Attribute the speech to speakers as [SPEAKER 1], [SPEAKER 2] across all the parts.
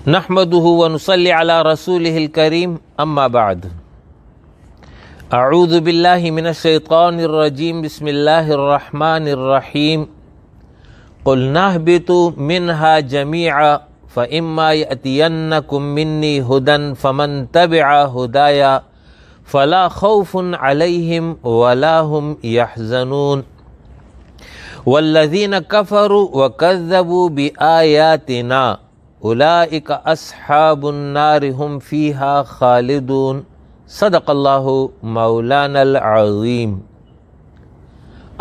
[SPEAKER 1] نحمده ونصلي على رسوله الكريم اما بعد اعوذ باللہ من الشیطان الرجیم بسم اللہ الرحمن الرحیم قلنا اهبطوا منها جميعا فإما يأتينكم مني هدى فمن تبع هدايا فلا خوف عليهم ولا هم يحزنون والذين كفروا وكذبوا بآياتنا اولئک اصحاب النار هم فیہا خالدون صدق اللہ مولانا العظیم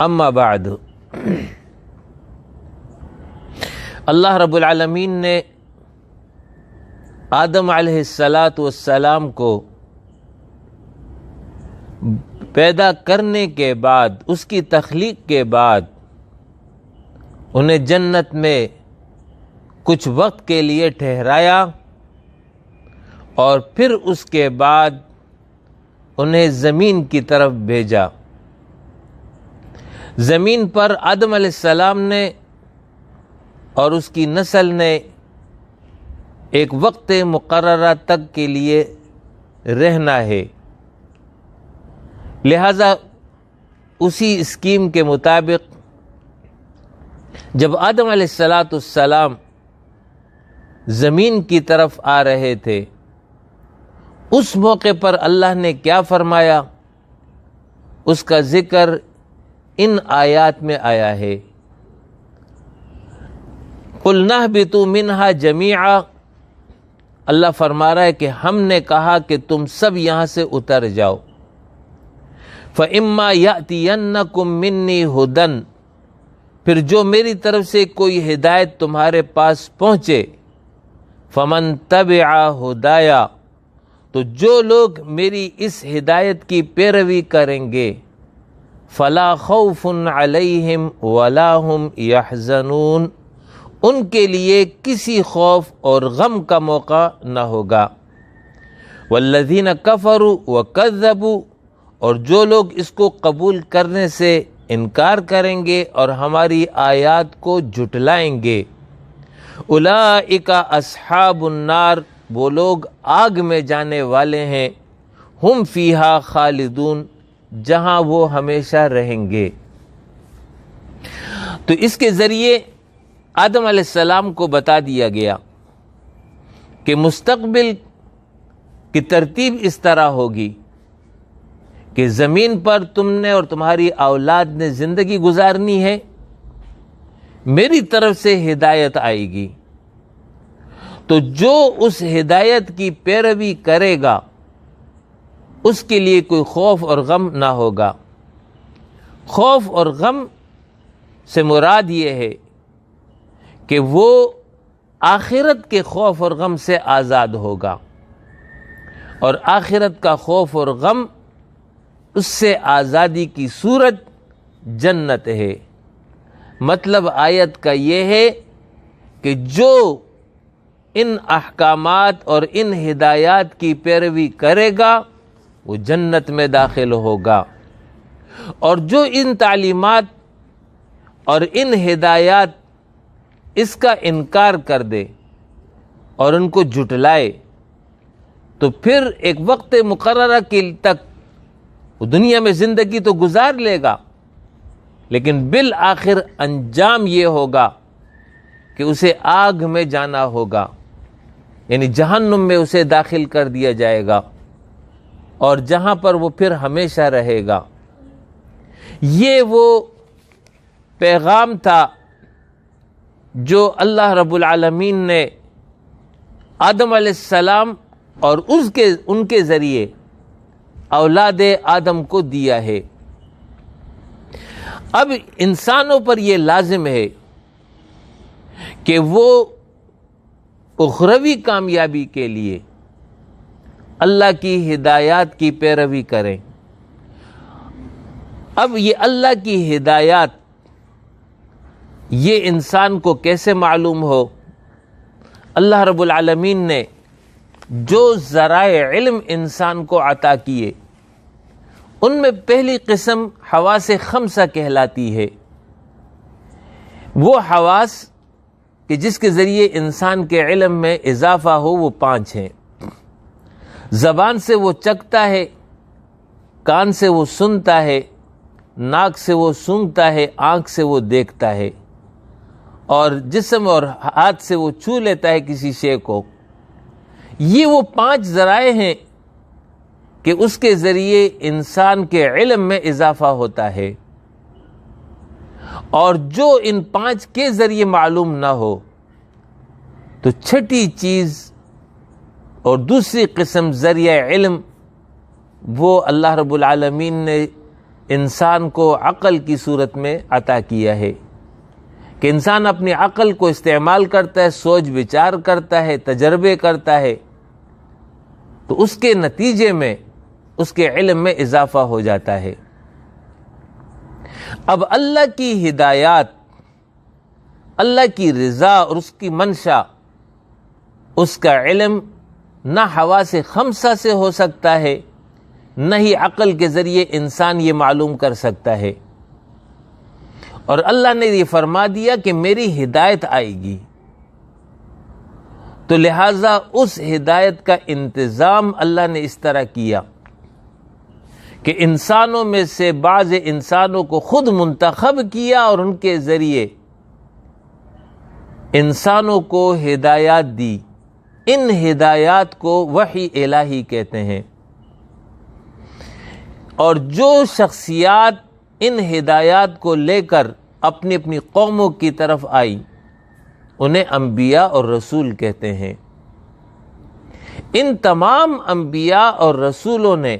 [SPEAKER 1] اما بعد اللہ رب العالمین نے آدم علیہ السلام کو پیدا کرنے کے بعد، اس کی تخلیق کے بعد انہیں جنت میں کچھ وقت کے لیے ٹھہرایا اور پھر اس کے بعد انہیں زمین کی طرف بھیجا۔ زمین پر آدم علیہ السلام نے اور اس کی نسل نے ایک وقت مقررہ تک کے لیے رہنا ہے، لہذا اسی اسکیم کے مطابق جب آدم علیہ السلام زمین کی طرف آ رہے تھے، اس موقع پر اللہ نے کیا فرمایا، اس کا ذکر ان آیات میں آیا ہے۔ قُلْنَا اهْبِطُوا مِنْهَا جَمِيعًا، اللہ فرما رہا ہے کہ ہم نے کہا کہ تم سب یہاں سے اتر جاؤ۔ فَإِمَّا يَأْتِيَنَّكُم مِّنِّي هُدًى، پھر جو میری طرف سے کوئی ہدایت تمہارے پاس پہنچے، فمن تبع ہدایا، تو جو لوگ میری اس ہدایت کی پیروی کریں گے، فلا خوف علیہم ولا هم یحزنون، ان کے لیے کسی خوف اور غم کا موقع نہ ہوگا۔ والذین کفروا وکذبوا، اور جو لوگ اس کو قبول کرنے سے انکار کریں گے اور ہماری آیات کو جھٹلائیں گے، اولئک اصحاب النار، وہ لوگ آگ میں جانے والے ہیں، ہم فیہا خالدون، جہاں وہ ہمیشہ رہیں گے۔ تو اس کے ذریعے آدم علیہ السلام کو بتا دیا گیا کہ مستقبل کی ترتیب اس طرح ہوگی کہ زمین پر تم نے اور تمہاری اولاد نے زندگی گزارنی ہے، میری طرف سے ہدایت آئے گی، تو جو اس ہدایت کی پیروی کرے گا اس کے لیے کوئی خوف اور غم نہ ہوگا۔ خوف اور غم سے مراد یہ ہے کہ وہ آخرت کے خوف اور غم سے آزاد ہوگا، اور آخرت کا خوف اور غم، اس سے آزادی کی صورت جنت ہے۔ مطلب آیت کا یہ ہے کہ جو ان احکامات اور ان ہدایات کی پیروی کرے گا وہ جنت میں داخل ہوگا، اور جو ان تعلیمات اور ان ہدایات اس کا انکار کر دے اور ان کو جھٹلائے، تو پھر ایک وقت مقررہ کے تک وہ دنیا میں زندگی تو گزار لے گا، لیکن بالآخر انجام یہ ہوگا کہ اسے آگ میں جانا ہوگا، یعنی جہنم میں اسے داخل کر دیا جائے گا، اور جہاں پر وہ پھر ہمیشہ رہے گا۔ یہ وہ پیغام تھا جو اللہ رب العالمین نے آدم علیہ السلام اور ان کے ذریعے اولاد آدم کو دیا ہے۔ اب انسانوں پر یہ لازم ہے کہ وہ اخروی کامیابی کے لیے اللہ کی ہدایات کی پیروی کریں۔ اب یہ اللہ کی ہدایات، یہ انسان کو کیسے معلوم ہو؟ اللہ رب العالمین نے جو ذرائع علم انسان کو عطا کیے، ان میں پہلی قسم حواس خمسہ کہلاتی ہے۔ وہ حواس کہ جس کے ذریعے انسان کے علم میں اضافہ ہو وہ 5 ہیں۔ زبان سے وہ چکھتا ہے، کان سے وہ سنتا ہے، ناک سے وہ سونگھتا ہے، آنکھ سے وہ دیکھتا ہے، اور جسم اور ہاتھ سے وہ چھو لیتا ہے کسی شے کو۔ یہ وہ 5 ذرائع ہیں کہ اس کے ذریعے انسان کے علم میں اضافہ ہوتا ہے، اور جو ان 5 کے ذریعے معلوم نہ ہو تو چھٹی چیز اور دوسری قسم ذریعہ علم وہ اللہ رب العالمین نے انسان کو عقل کی صورت میں عطا کیا ہے، کہ انسان اپنی عقل کو استعمال کرتا ہے، سوچ بچار کرتا ہے، تجربے کرتا ہے، تو اس کے نتیجے میں اس کے علم میں اضافہ ہو جاتا ہے۔ اب اللہ کی ہدایات، اللہ کی رضا اور اس کی منشا، اس کا علم نہ حواس خمسہ سے ہو سکتا ہے، نہ ہی عقل کے ذریعے انسان یہ معلوم کر سکتا ہے، اور اللہ نے یہ فرما دیا کہ میری ہدایت آئے گی، تو لہٰذا اس ہدایت کا انتظام اللہ نے اس طرح کیا کہ انسانوں میں سے بعض انسانوں کو خود منتخب کیا اور ان کے ذریعے انسانوں کو ہدایات دی۔ ان ہدایات کو وحی الہی کہتے ہیں، اور جو شخصیات ان ہدایات کو لے کر اپنی اپنی قوموں کی طرف آئی انہیں انبیاء اور رسول کہتے ہیں۔ ان تمام انبیاء اور رسولوں نے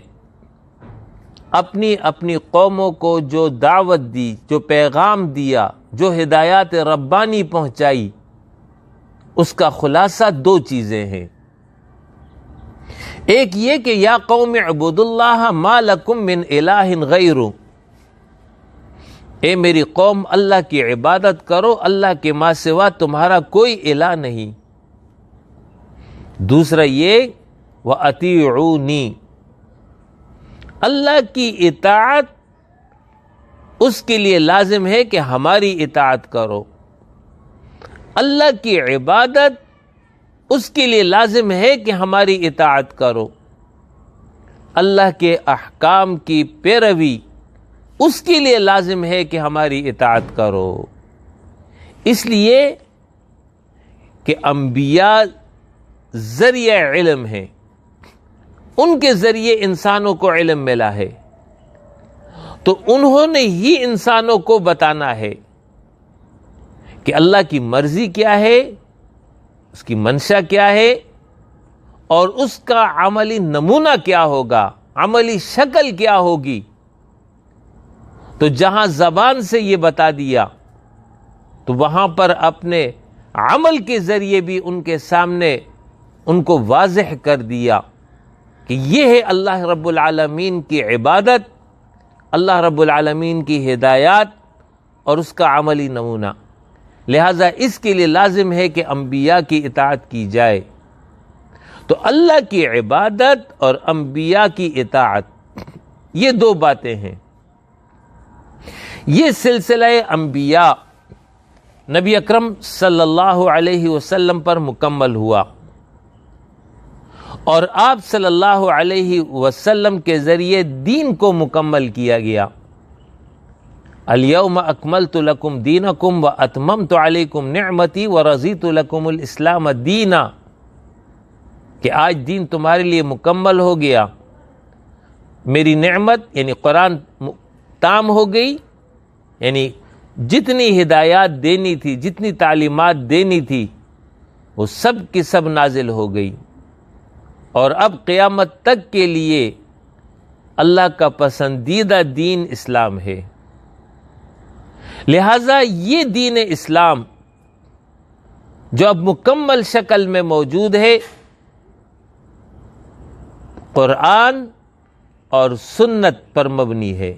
[SPEAKER 1] اپنی اپنی قوموں کو جو دعوت دی، جو پیغام دیا، جو ہدایات ربانی پہنچائی، اس کا خلاصہ 2 چیزیں ہیں۔ ایک یہ کہ یا قوم اعبدوا اللہ ما لکم من الہ غیرہ، اے میری قوم اللہ کی عبادت کرو، اللہ کے ماں سوا تمہارا کوئی الہ نہیں۔ دوسرا یہ وَأَطِیعُونِی، اللہ کی اطاعت اس کے لیے لازم ہے کہ ہماری اطاعت کرو، اللہ کی عبادت اس کے لیے لازم ہے کہ ہماری اطاعت کرو، اللہ کے احکام کی پیروی اس کے لیے لازم ہے کہ ہماری اطاعت کرو۔ اس لیے کہ انبیاء ذریعہ علم ہیں، ان کے ذریعے انسانوں کو علم ملا ہے، تو انہوں نے ہی انسانوں کو بتانا ہے کہ اللہ کی مرضی کیا ہے، اس کی منشا کیا ہے، اور اس کا عملی نمونہ کیا ہوگا، عملی شکل کیا ہوگی۔ تو جہاں زبان سے یہ بتا دیا تو وہاں پر اپنے عمل کے ذریعے بھی ان کے سامنے ان کو واضح کر دیا کہ یہ ہے اللہ رب العالمین کی عبادت، اللہ رب العالمین کی ہدایات اور اس کا عملی نمونہ۔ لہذا اس کے لیے لازم ہے کہ انبیاء کی اطاعت کی جائے۔ تو اللہ کی عبادت اور انبیاء کی اطاعت، یہ 2 باتیں ہیں۔ یہ سلسلہ انبیاء نبی اکرم صلی اللہ علیہ وسلم پر مکمل ہوا، اور آپ صلی اللہ علیہ وسلم کے ذریعے دین کو مکمل کیا گیا۔ الیوم اکملت لکم دینکم واتممت علیکم نعمتی ورضیت لکم الاسلام دینا، کہ آج دین تمہارے لیے مکمل ہو گیا، میری نعمت یعنی قرآن تام ہو گئی، یعنی جتنی ہدایات دینی تھی، جتنی تعلیمات دینی تھی، وہ سب کی سب نازل ہو گئی، اور اب قیامت تک کے لیے اللہ کا پسندیدہ دین اسلام ہے۔ لہذا یہ دین اسلام جو اب مکمل شکل میں موجود ہے، قرآن اور سنت پر مبنی ہے۔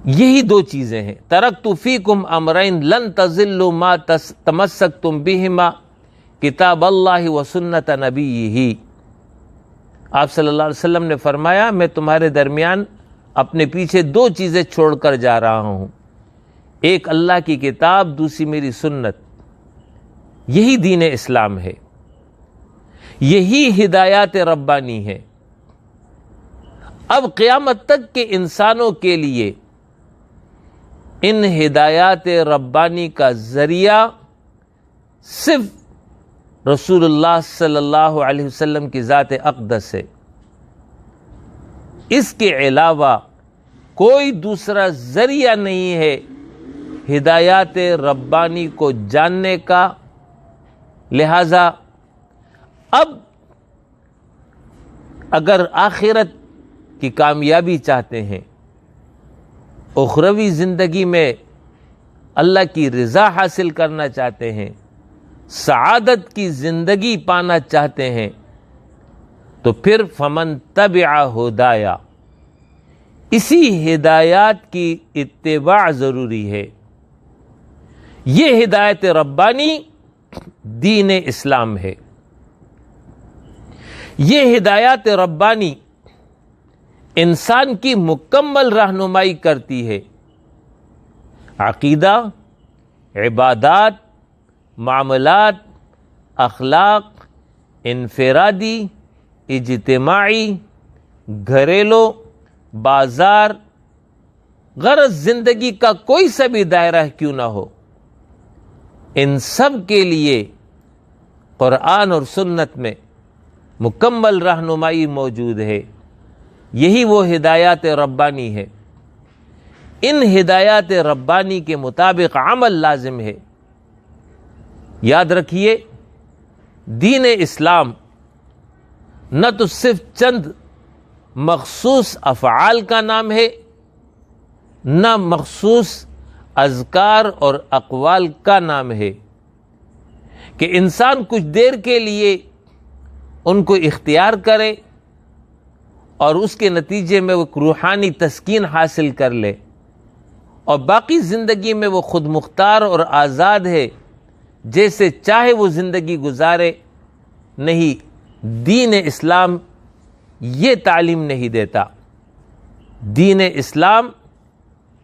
[SPEAKER 1] یہی 2 چیزیں ہیں۔ ترکت فیکم امرین لن تضلوا ما تمسکتم بہما کتاب اللہ و سنت نبیہ۔ آپ صلی اللہ علیہ وسلم نے فرمایا میں تمہارے درمیان اپنے پیچھے 2 چیزیں چھوڑ کر جا رہا ہوں، ایک اللہ کی کتاب، دوسری میری سنت۔ یہی دین اسلام ہے، یہی ہدایات ربانی ہے۔ اب قیامت تک کے انسانوں کے لیے ان ہدایات ربانی کا ذریعہ صرف رسول اللہ صلی اللہ علیہ وسلم کی ذات اقدس ہے۔ اس کے علاوہ کوئی دوسرا ذریعہ نہیں ہے ہدایات ربانی کو جاننے کا۔ لہذا اب اگر آخرت کی کامیابی چاہتے ہیں، اخروی زندگی میں اللہ کی رضا حاصل کرنا چاہتے ہیں، سعادت کی زندگی پانا چاہتے ہیں، تو پھر فمن تبع ہدایا، اسی ہدایات کی اتباع ضروری ہے۔ یہ ہدایت ربانی دین اسلام ہے۔ یہ ہدایات ربانی انسان کی مکمل رہنمائی کرتی ہے۔ عقیدہ، عبادات، معاملات، اخلاق، انفرادی، اجتماعی، گھریلو، بازار، غرض زندگی کا کوئی سا بھی دائرہ کیوں نہ ہو، ان سب کے لیے قرآن اور سنت میں مکمل رہنمائی موجود ہے۔ یہی وہ ہدایات ربانی ہے۔ ان ہدایات ربانی کے مطابق عمل لازم ہے۔ یاد رکھیے، دین اسلام نہ تو صرف چند مخصوص افعال کا نام ہے، نہ مخصوص اذکار اور اقوال کا نام ہے کہ انسان کچھ دیر کے لیے ان کو اختیار کرے اور اس کے نتیجے میں وہ روحانی تسکین حاصل کر لے، اور باقی زندگی میں وہ خود مختار اور آزاد ہے، جیسے چاہے وہ زندگی گزارے۔ نہیں، دین اسلام یہ تعلیم نہیں دیتا۔ دین اسلام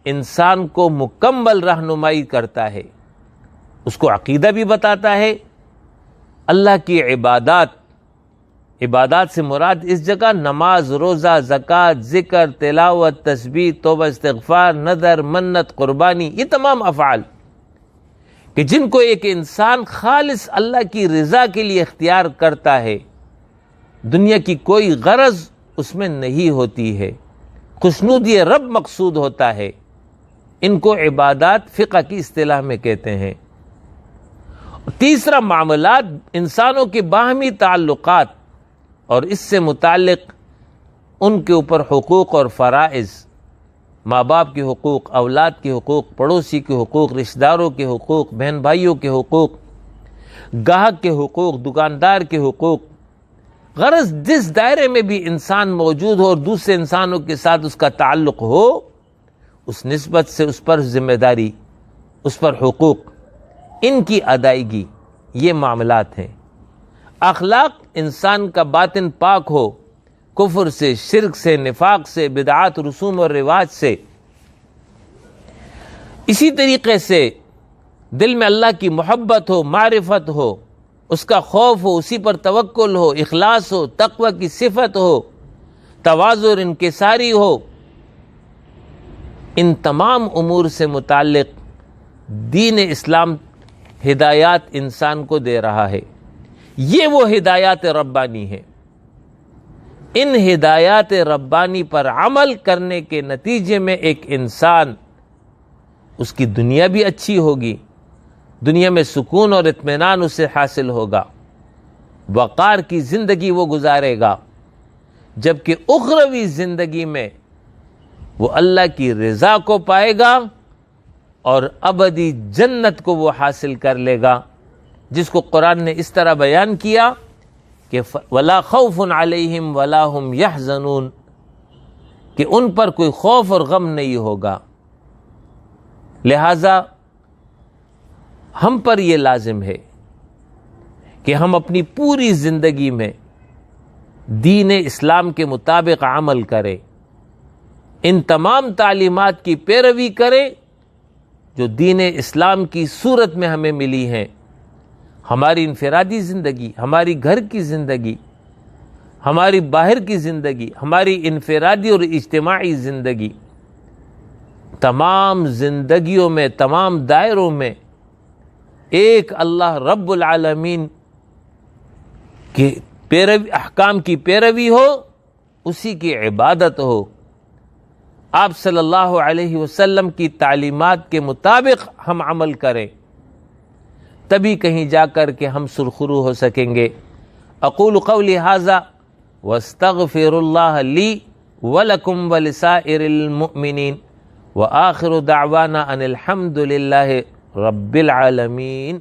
[SPEAKER 1] انسان کو مکمل رہنمائی کرتا ہے، اس کو عقیدہ بھی بتاتا ہے، اللہ کی عبادات سے مراد اس جگہ نماز، روزہ، زکوٰۃ، ذکر، تلاوت، تسبیح، توبہ، استغفار، نذر، منت، قربانی، یہ تمام افعال کہ جن کو ایک انسان خالص اللہ کی رضا کے لیے اختیار کرتا ہے، دنیا کی کوئی غرض اس میں نہیں ہوتی ہے، خوشنودی رب مقصود ہوتا ہے، ان کو عبادات فقہ کی اصطلاح میں کہتے ہیں۔ تیسرا، معاملات، انسانوں کے باہمی تعلقات اور اس سے متعلق ان کے اوپر حقوق اور فرائض، ماں باپ کے حقوق، اولاد کے حقوق، پڑوسی کے حقوق، رشتہ داروں کے حقوق، بہن بھائیوں کے حقوق، گاہک کے حقوق، دکاندار کے حقوق، غرض جس دائرے میں بھی انسان موجود ہو اور دوسرے انسانوں کے ساتھ اس کا تعلق ہو، اس نسبت سے اس پر ذمہ داری، اس پر حقوق، ان کی ادائیگی، یہ معاملات ہیں۔ اخلاق، انسان کا باطن پاک ہو کفر سے، شرک سے، نفاق سے، بدعات، رسوم اور رواج سے۔ اسی طریقے سے دل میں اللہ کی محبت ہو، معرفت ہو، اس کا خوف ہو، اسی پر توکل ہو، اخلاص ہو، تقوی کی صفت ہو، تواضع اور انکساری ہو۔ ان تمام امور سے متعلق دین اسلام ہدایات انسان کو دے رہا ہے۔ یہ وہ ہدایات ربانی ہے۔ ان ہدایات ربانی پر عمل کرنے کے نتیجے میں ایک انسان، اس کی دنیا بھی اچھی ہوگی، دنیا میں سکون اور اطمینان اسے حاصل ہوگا، وقار کی زندگی وہ گزارے گا، جبکہ اخروی زندگی میں وہ اللہ کی رضا کو پائے گا اور ابدی جنت کو وہ حاصل کر لے گا، جس کو قرآن نے اس طرح بیان کیا کہ وَلَا خَوْفٌ عَلَيْهِمْ وَلَا هُمْ يَحْزَنُونَ، کہ ان پر کوئی خوف اور غم نہیں ہوگا۔ لہذا ہم پر یہ لازم ہے کہ ہم اپنی پوری زندگی میں دین اسلام کے مطابق عمل کریں، ان تمام تعلیمات کی پیروی کریں جو دین اسلام کی صورت میں ہمیں ملی ہیں، ہماری انفرادی زندگی، ہماری گھر کی زندگی، ہماری باہر کی زندگی، ہماری انفرادی اور اجتماعی زندگی، تمام زندگیوں میں، تمام دائروں میں ایک اللہ رب العالمین کے احکام کی پیروی ہو، اسی کی عبادت ہو، آپ صلی اللہ علیہ وسلم کی تعلیمات کے مطابق ہم عمل کریں، تبھی کہیں جا کر کے ہم سرخرو ہو سکیں گے۔ اقول قولی ھذا واستغفر اللہ لی ولکم ولسائر المؤمنین وآخر دعوانا ان الحمد للہ رب العالمین۔